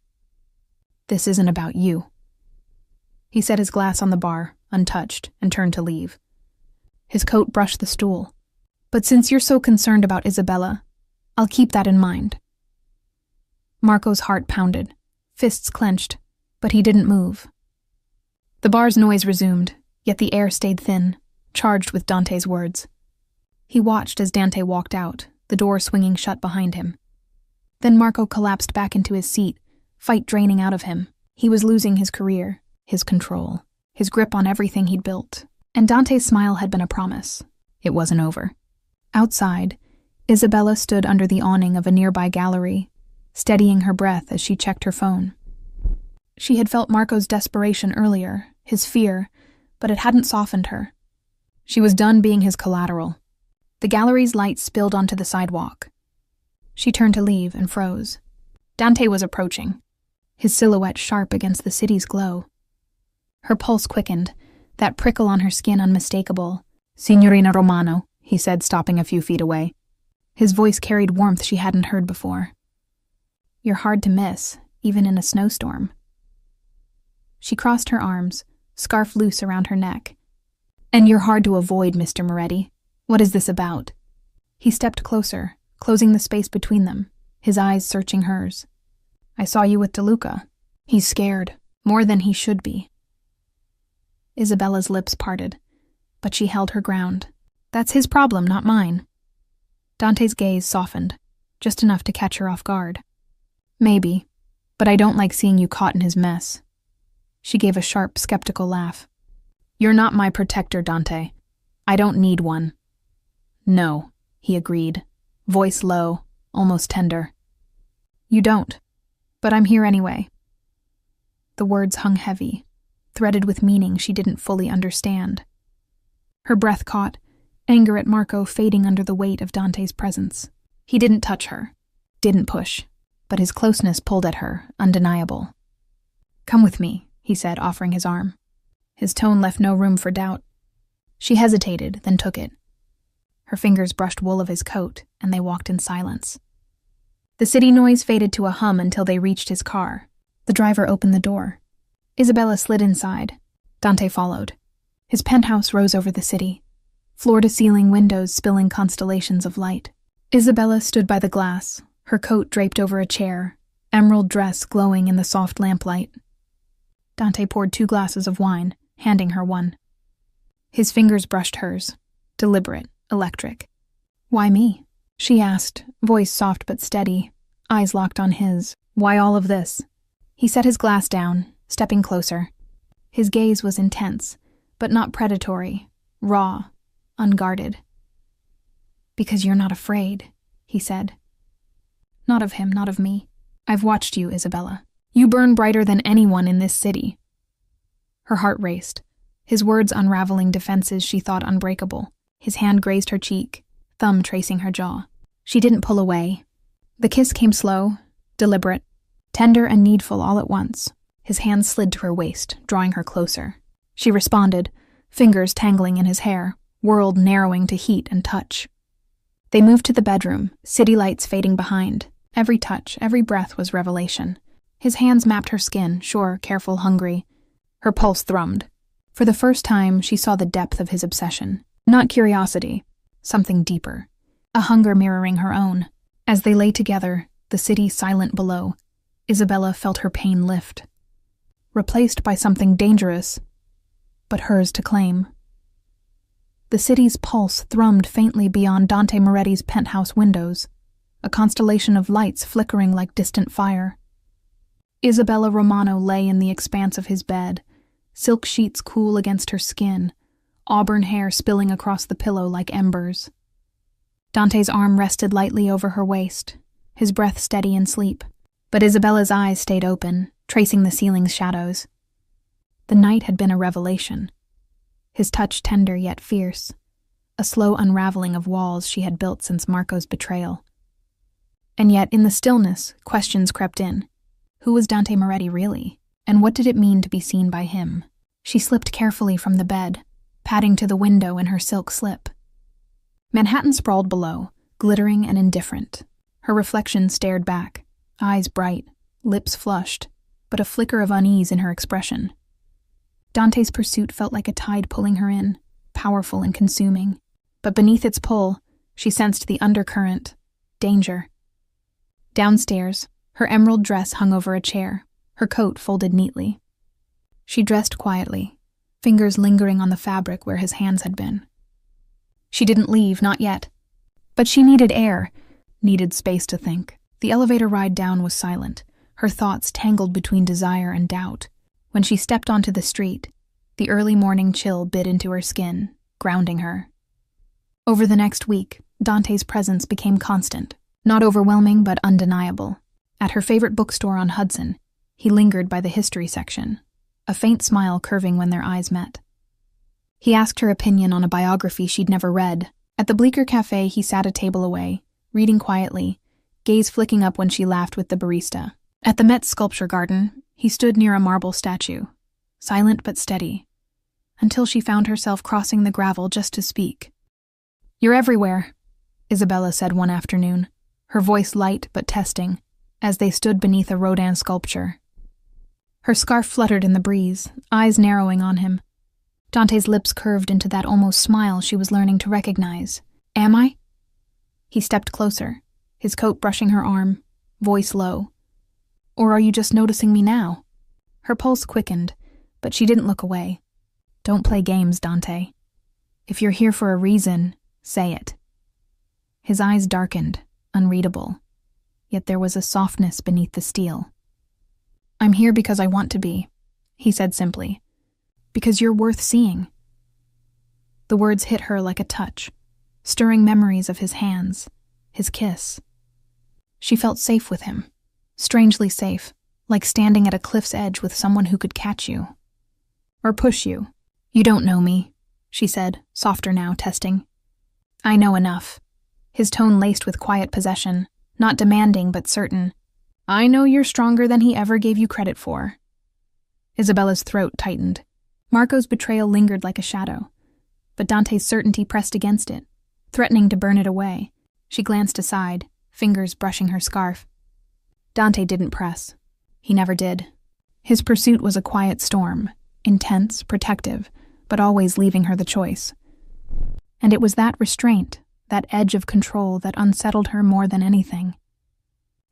"This isn't about you." He set his glass on the bar, untouched, and turned to leave. His coat brushed the stool. "But since you're so concerned about Isabella, I'll keep that in mind." Marco's heart pounded, fists clenched, but he didn't move. The bar's noise resumed, yet the air stayed thin, charged with Dante's words. He watched as Dante walked out, the door swinging shut behind him. Then Marco collapsed back into his seat, fight draining out of him. He was losing his career, his control, his grip on everything he'd built. And Dante's smile had been a promise. It wasn't over. Outside, Isabella stood under the awning of a nearby gallery, steadying her breath as she checked her phone. She had felt Marco's desperation earlier, his fear, but it hadn't softened her. She was done being his collateral. The gallery's light spilled onto the sidewalk. She turned to leave and froze. Dante was approaching, his silhouette sharp against the city's glow. Her pulse quickened, that prickle on her skin unmistakable. "Signorina Romano," he said, stopping a few feet away. His voice carried warmth she hadn't heard before. "You're hard to miss, even in a snowstorm." She crossed her arms, scarf loose around her neck. "And you're hard to avoid, Mr. Moretti. What is this about?" He stepped closer, closing the space between them, his eyes searching hers. "I saw you with DeLuca. He's scared, more than he should be." Isabella's lips parted, but she held her ground. "That's his problem, not mine." Dante's gaze softened, just enough to catch her off guard. "Maybe, but I don't like seeing you caught in his mess." She gave a sharp, skeptical laugh. "You're not my protector, Dante. I don't need one." "No," he agreed, voice low, almost tender. "You don't, but I'm here anyway." The words hung heavy, threaded with meaning she didn't fully understand. Her breath caught, anger at Marco fading under the weight of Dante's presence. He didn't touch her, didn't push, but his closeness pulled at her, undeniable. "Come with me," he said, offering his arm. His tone left no room for doubt. She hesitated, then took it. Her fingers brushed wool of his coat, and they walked in silence. The city noise faded to a hum until they reached his car. The driver opened the door. Isabella slid inside. Dante followed. His penthouse rose over the city, floor-to-ceiling windows spilling constellations of light. Isabella stood by the glass, her coat draped over a chair, emerald dress glowing in the soft lamplight. Dante poured 2 glasses of wine, handing her one. His fingers brushed hers, deliberate, electric. "Why me?" she asked, voice soft but steady, eyes locked on his. "Why all of this?" He set his glass down, stepping closer. His gaze was intense, but not predatory, raw, unguarded. "Because you're not afraid," he said. "Not of him, not of me. I've watched you, Isabella. You burn brighter than anyone in this city." Her heart raced, his words unraveling defenses she thought unbreakable. His hand grazed her cheek, thumb tracing her jaw. She didn't pull away. The kiss came slow, deliberate, tender and needful all at once. His hand slid to her waist, drawing her closer. She responded, fingers tangling in his hair, world narrowing to heat and touch. They moved to the bedroom, city lights fading behind. Every touch, every breath was revelation. His hands mapped her skin, sure, careful, hungry. Her pulse thrummed. For the first time, she saw the depth of his obsession. Not curiosity, something deeper. A hunger mirroring her own. As they lay together, the city silent below, Isabella felt her pain lift. Replaced by something dangerous, but hers to claim. The city's pulse thrummed faintly beyond Dante Moretti's penthouse windows, a constellation of lights flickering like distant fire. Isabella Romano lay in the expanse of his bed, silk sheets cool against her skin, auburn hair spilling across the pillow like embers. Dante's arm rested lightly over her waist, his breath steady in sleep, but Isabella's eyes stayed open, tracing the ceiling's shadows. The night had been a revelation. His touch tender yet fierce, a slow unraveling of walls she had built since Marco's betrayal. And yet, in the stillness, questions crept in. Who was Dante Moretti really? And what did it mean to be seen by him? She slipped carefully from the bed, padding to the window in her silk slip. Manhattan sprawled below, glittering and indifferent. Her reflection stared back, eyes bright, lips flushed, but a flicker of unease in her expression. Dante's pursuit felt like a tide pulling her in, powerful and consuming. But beneath its pull, she sensed the undercurrent, danger. Downstairs, her emerald dress hung over a chair, her coat folded neatly. She dressed quietly, fingers lingering on the fabric where his hands had been. She didn't leave, not yet. But she needed air, needed space to think. The elevator ride down was silent, her thoughts tangled between desire and doubt. When she stepped onto the street, the early morning chill bit into her skin, grounding her. Over the next week, Dante's presence became constant, not overwhelming but undeniable. At her favorite bookstore on Hudson, he lingered by the history section, a faint smile curving when their eyes met. He asked her opinion on a biography she'd never read. At the Bleecker Cafe, he sat a table away, reading quietly, gaze flicking up when she laughed with the barista. At the Met Sculpture Garden, he stood near a marble statue, silent but steady, until she found herself crossing the gravel just to speak. "You're everywhere," Isabella said one afternoon, her voice light but testing, as they stood beneath a Rodin sculpture. Her scarf fluttered in the breeze, eyes narrowing on him. Dante's lips curved into that almost smile she was learning to recognize. "Am I?" He stepped closer, his coat brushing her arm, voice low. "Or are you just noticing me now?" Her pulse quickened, but she didn't look away. "Don't play games, Dante. If you're here for a reason, say it." His eyes darkened, unreadable, yet there was a softness beneath the steel. "I'm here because I want to be," he said simply. "Because you're worth seeing." The words hit her like a touch, stirring memories of his hands, his kiss. She felt safe with him. Strangely safe, like standing at a cliff's edge with someone who could catch you. Or push you. "You don't know me," she said, softer now, testing. "I know enough." His tone laced with quiet possession, not demanding but certain. "I know you're stronger than he ever gave you credit for." Isabella's throat tightened. Marco's betrayal lingered like a shadow, but Dante's certainty pressed against it. threatening to burn it away. She glanced aside, fingers brushing her scarf. Dante didn't press. He never did. His pursuit was a quiet storm, intense, protective, but always leaving her the choice. And it was that restraint, that edge of control, that unsettled her more than anything.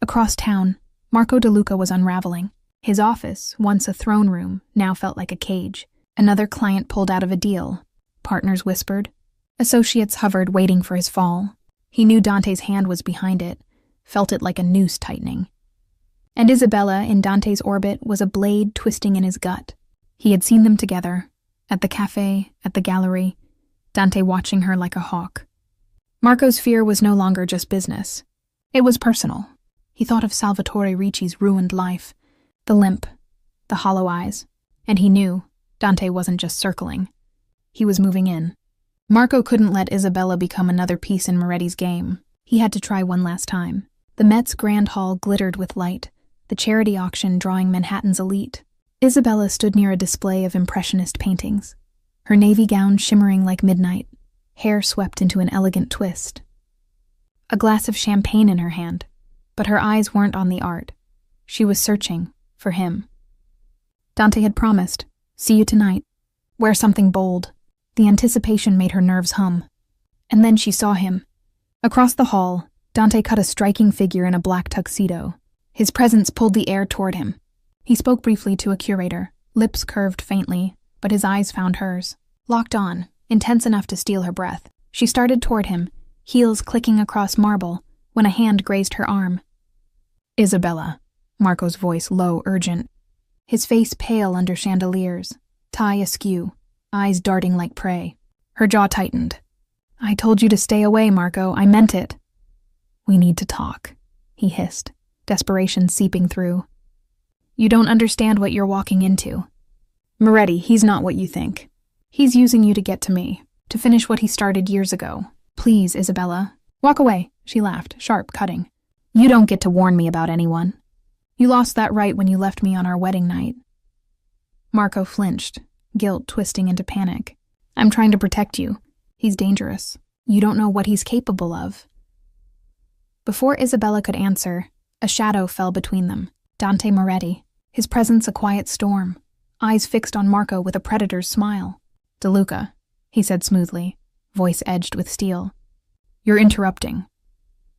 Across town, Marco DeLuca was unraveling. His office, once a throne room, now felt like a cage. Another client pulled out of a deal. Partners whispered. Associates hovered, waiting for his fall. He knew Dante's hand was behind it, felt it like a noose tightening. And Isabella, in Dante's orbit, was a blade twisting in his gut. He had seen them together, at the cafe, at the gallery, Dante watching her like a hawk. Marco's fear was no longer just business. It was personal. He thought of Salvatore Ricci's ruined life, the limp, the hollow eyes, and he knew Dante wasn't just circling. He was moving in. Marco couldn't let Isabella become another piece in Moretti's game. He had to try one last time. The Met's Grand Hall glittered with light, the charity auction drawing Manhattan's elite. Isabella stood near a display of impressionist paintings, her navy gown shimmering like midnight, hair swept into an elegant twist. A glass of champagne in her hand, but her eyes weren't on the art. She was searching for him. Dante had promised, "See you tonight. Wear something bold." The anticipation made her nerves hum. And then she saw him. Across the hall, Dante cut a striking figure in a black tuxedo. His presence pulled the air toward him. He spoke briefly to a curator, lips curved faintly, but his eyes found hers. Locked on, intense enough to steal her breath, she started toward him, heels clicking across marble, when a hand grazed her arm. "Isabella," Marco's voice low, urgent. His face pale under chandeliers, tie askew, eyes darting like prey. Her jaw tightened. "I told you to stay away, Marco. I meant it." "We need to talk," he hissed, desperation seeping through. "You don't understand what you're walking into. Moretti, he's not what you think. He's using you to get to me, to finish what he started years ago. Please, Isabella. Walk away," she laughed, sharp, cutting. "You don't get to warn me about anyone. You lost that right when you left me on our wedding night." Marco flinched, guilt twisting into panic. "I'm trying to protect you. He's dangerous. You don't know what he's capable of." Before Isabella could answer, a shadow fell between them. Dante Moretti, his presence a quiet storm, eyes fixed on Marco with a predator's smile. "DeLuca," he said smoothly, voice edged with steel. "You're interrupting."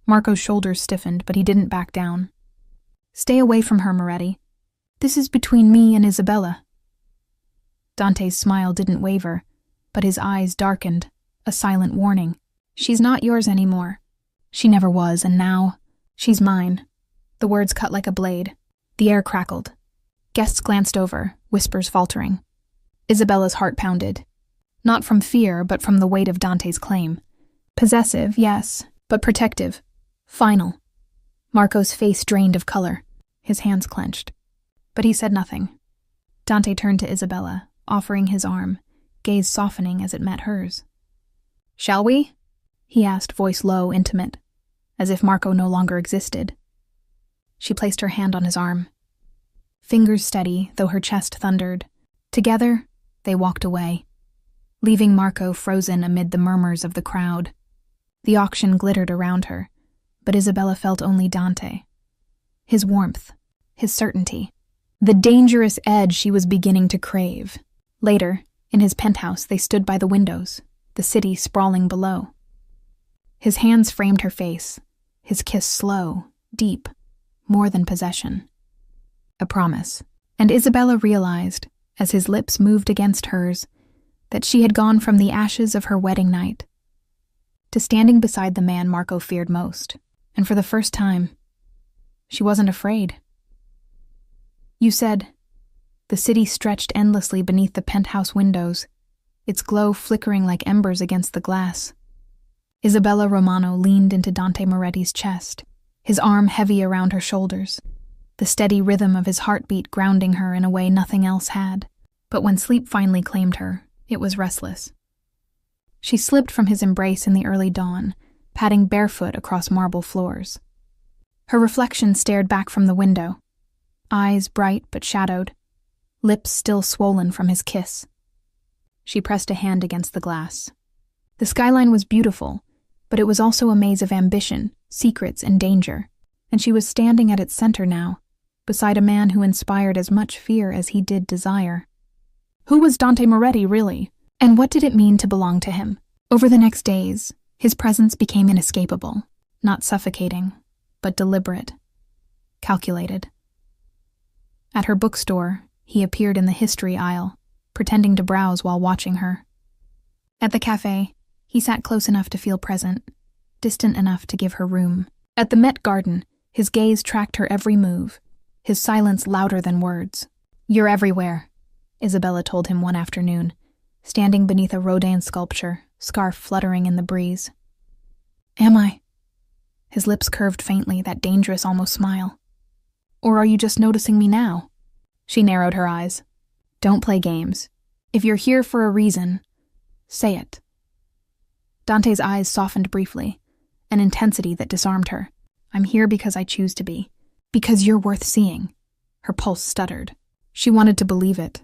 Marco's shoulders stiffened, but he didn't back down. "Stay away from her, Moretti. This is between me and Isabella." Dante's smile didn't waver, but his eyes darkened, a silent warning. "She's not yours anymore. She never was, and now, she's mine." The words cut like a blade. The air crackled. Guests glanced over, whispers faltering. Isabella's heart pounded. Not from fear, but from the weight of Dante's claim. Possessive, yes, but protective. Final. Marco's face drained of color, his hands clenched. But he said nothing. Dante turned to Isabella, offering his arm, gaze softening as it met hers. "Shall we?" he asked, voice low, intimate, as if Marco no longer existed. She placed her hand on his arm. Fingers steady, though her chest thundered. Together, they walked away, leaving Marco frozen amid the murmurs of the crowd. The auction glittered around her, but Isabella felt only Dante. His warmth, his certainty, the dangerous edge she was beginning to crave. Later, in his penthouse, they stood by the windows, the city sprawling below. His hands framed her face, his kiss slow, deep, more than possession. A promise, and Isabella realized, as his lips moved against hers, that she had gone from the ashes of her wedding night to standing beside the man Marco feared most, and for the first time, she wasn't afraid. "You said..." The city stretched endlessly beneath the penthouse windows, its glow flickering like embers against the glass. Isabella Romano leaned into Dante Moretti's chest, his arm heavy around her shoulders, the steady rhythm of his heartbeat grounding her in a way nothing else had. But when sleep finally claimed her, it was restless. She slipped from his embrace in the early dawn, padding barefoot across marble floors. Her reflection stared back from the window, eyes bright but shadowed, lips still swollen from his kiss. She pressed a hand against the glass. The skyline was beautiful, But it was also a maze of ambition, secrets, and danger, and she was standing at its center now, beside a man who inspired as much fear as he did desire. Who was Dante Moretti, really? And what did it mean to belong to him? Over the next days, his presence became inescapable, not suffocating, but deliberate, calculated. At her bookstore, he appeared in the history aisle, pretending to browse while watching her. At the cafe, he sat close enough to feel present, distant enough to give her room. At the Met Garden, his gaze tracked her every move, his silence louder than words. "You're everywhere," Isabella told him one afternoon, standing beneath a Rodin sculpture, scarf fluttering in the breeze. "Am I?" His lips curved faintly, that dangerous almost smile. "Or are you just noticing me now?" She narrowed her eyes. "Don't play games. If you're here for a reason, say it." Dante's eyes softened briefly, an intensity that disarmed her. "I'm here because I choose to be. Because you're worth seeing." Her pulse stuttered. She wanted to believe it.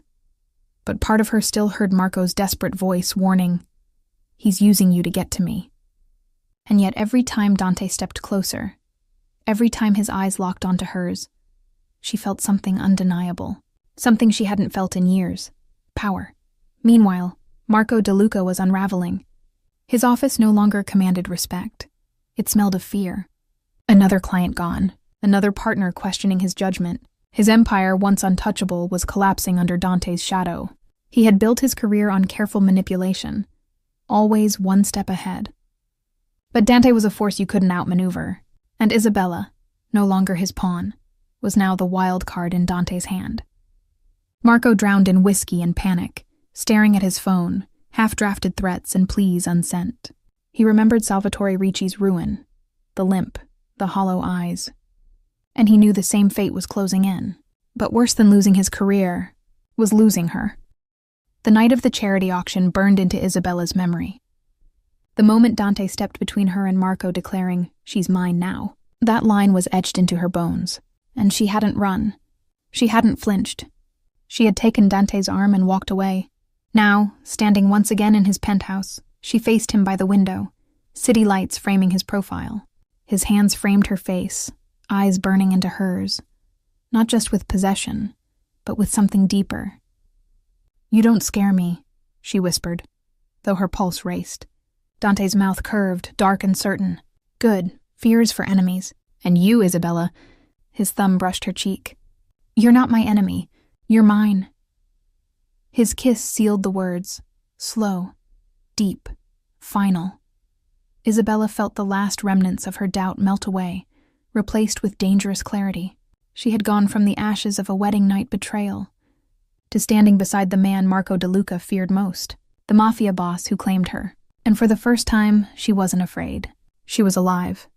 But part of her still heard Marco's desperate voice warning, "He's using you to get to me." And yet every time Dante stepped closer, every time his eyes locked onto hers, she felt something undeniable, something she hadn't felt in years: power. Meanwhile, Marco De Luca was unraveling. His office no longer commanded respect. It smelled of fear. Another client gone, another partner questioning his judgment. His empire, once untouchable, was collapsing under Dante's shadow. He had built his career on careful manipulation, always one step ahead. But Dante was a force you couldn't outmaneuver, and Isabella, no longer his pawn, was now the wild card in Dante's hand. Marco drowned in whiskey and panic, staring at his phone, half-drafted threats and pleas unsent. He remembered Salvatore Ricci's ruin, the limp, the hollow eyes. And he knew the same fate was closing in. But worse than losing his career was losing her. The night of the charity auction burned into Isabella's memory. The moment Dante stepped between her and Marco, declaring, "She's mine now," that line was etched into her bones. And she hadn't run. She hadn't flinched. She had taken Dante's arm and walked away. Now, standing once again in his penthouse, she faced him by the window, city lights framing his profile. His hands framed her face, eyes burning into hers, not just with possession, but with something deeper. "You don't scare me," she whispered, though her pulse raced. Dante's mouth curved, dark and certain. "Good, fear is for enemies. And you, Isabella," his thumb brushed her cheek. "You're not my enemy. You're mine." His kiss sealed the words, slow, deep, final. Isabella felt the last remnants of her doubt melt away, replaced with dangerous clarity. She had gone from the ashes of a wedding night betrayal to standing beside the man Marco De Luca feared most, the Mafia boss who claimed her. And for the first time, she wasn't afraid. She was alive.